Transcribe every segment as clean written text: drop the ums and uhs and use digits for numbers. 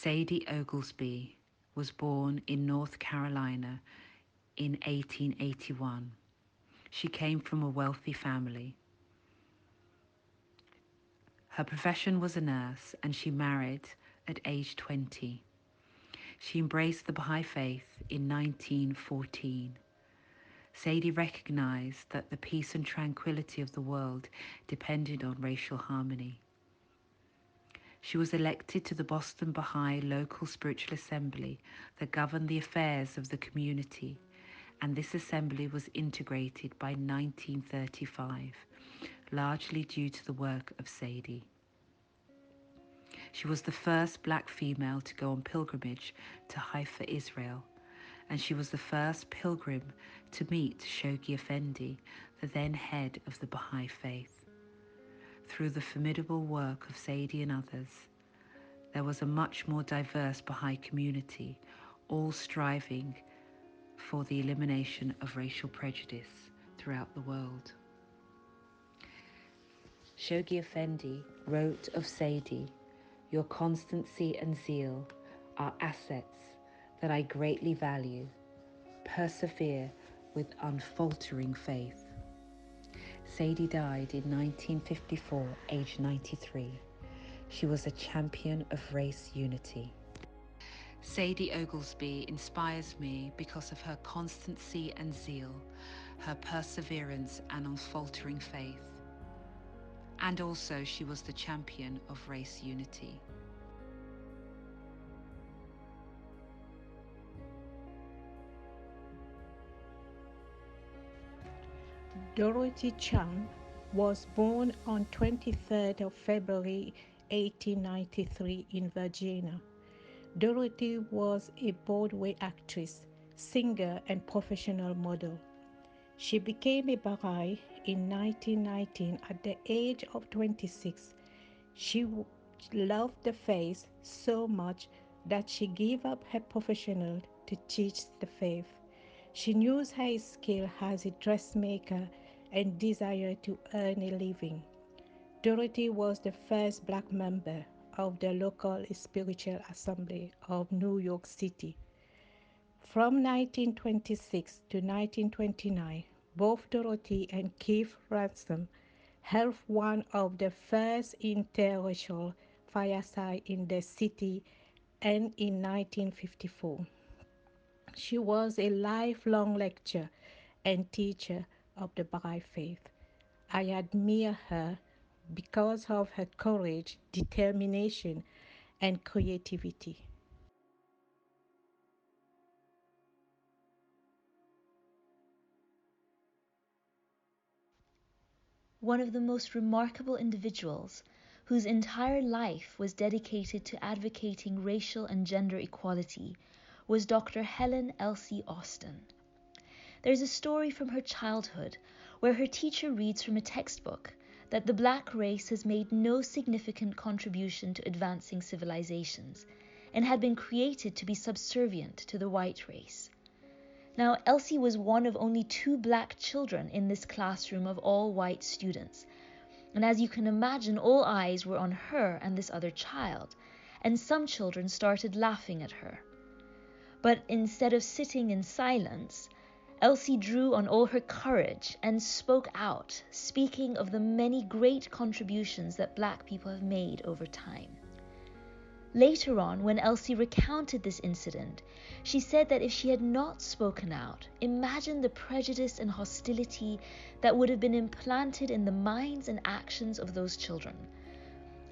Sadie Oglesby was born in North Carolina in 1881. She came from a wealthy family. Her profession was a nurse, and she married at age 20. She embraced the Baha'i faith in 1914. Sadie recognized that the peace and tranquility of the world depended on racial harmony. She was elected to the Boston Baha'i Local Spiritual Assembly that governed the affairs of the community, and this assembly was integrated by 1935, largely due to the work of Sadie. She was the first black female to go on pilgrimage to Haifa, Israel, and she was the first pilgrim to meet Shoghi Effendi, the then head of the Baha'i faith. Through the formidable work of Sadie and others, there was a much more diverse Baha'i community, all striving for the elimination of racial prejudice throughout the world. Shoghi Effendi wrote of Sadie, "Your constancy and zeal are assets that I greatly value. Persevere with unfaltering faith." Sadie died in 1954, aged 93. She was a champion of race unity. Sadie Oglesby inspires me because of her constancy and zeal, her perseverance and unfaltering faith. And also she was the champion of race unity. Dorothy Chang was born on 23rd of February 1893 in Virginia. Dorothy was a Broadway actress, singer, and professional model. She became a Baha'i in 1919 at the age of 26. She loved the faith so much that she gave up her profession to teach the faith. She used her skill as a dressmaker and desire to earn a living. Dorothy was the first black member of the local spiritual assembly of New York City. From 1926 to 1929, both Dorothy and Keith Ransom held one of the first interracial fireside in the city, and in 1954. She was a lifelong lecturer and teacher of the Baha'i faith. I admire her because of her courage, determination, and creativity. One of the most remarkable individuals whose entire life was dedicated to advocating racial and gender equality was Dr. Helen Elsie Austin. There's a story from her childhood where her teacher reads from a textbook that the black race has made no significant contribution to advancing civilizations and had been created to be subservient to the white race. Now, Elsie was one of only 2 black children in this classroom of all white students. And as you can imagine, all eyes were on her and this other child, and some children started laughing at her. But instead of sitting in silence, Elsie drew on all her courage and spoke out, speaking of the many great contributions that black people have made over time. Later on, when Elsie recounted this incident, she said that if she had not spoken out, imagine the prejudice and hostility that would have been implanted in the minds and actions of those children.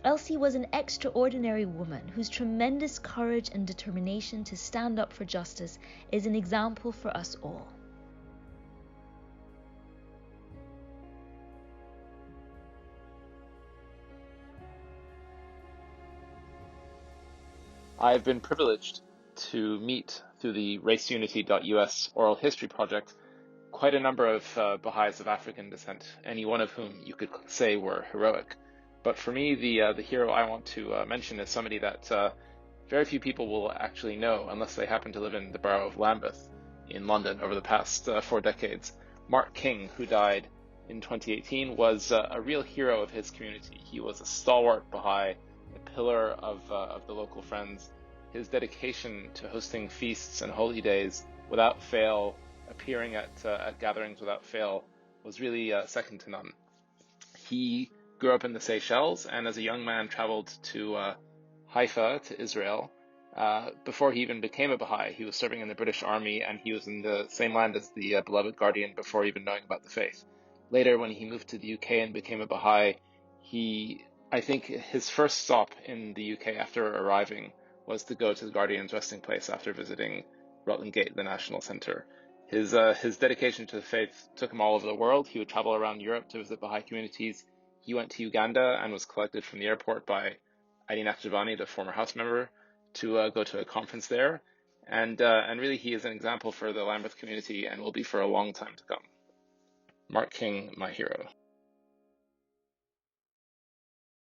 Elsie was an extraordinary woman whose tremendous courage and determination to stand up for justice is an example for us all. I've been privileged to meet through the raceunity.us oral history project quite a number of Baha'is of African descent, any one of whom you could say were heroic. But for me, the hero I want to mention is somebody that very few people will actually know unless they happen to live in the borough of Lambeth in London over the past 4 decades. Mark King, who died in 2018, was a real hero of his community. He was a stalwart Baha'i, a pillar of the local Friends, his dedication to hosting feasts and holy days without fail, appearing at gatherings without fail, was really second to none. He grew up in the Seychelles, and as a young man traveled to Haifa, to Israel. Before he even became a Baha'i, he was serving in the British Army, and he was in the same land as the beloved Guardian before even knowing about the faith. Later, when he moved to the UK and became a Baha'i, I think his first stop in the UK after arriving was to go to the Guardian's resting place after visiting Rutland Gate, the National Centre. His dedication to the faith took him all over the world. He would travel around Europe to visit Baha'i communities. He went to Uganda and was collected from the airport by Adi Nakjavani, the former House member, to go to a conference there. And really, he is an example for the Lambeth community and will be for a long time to come. Mark King, my hero.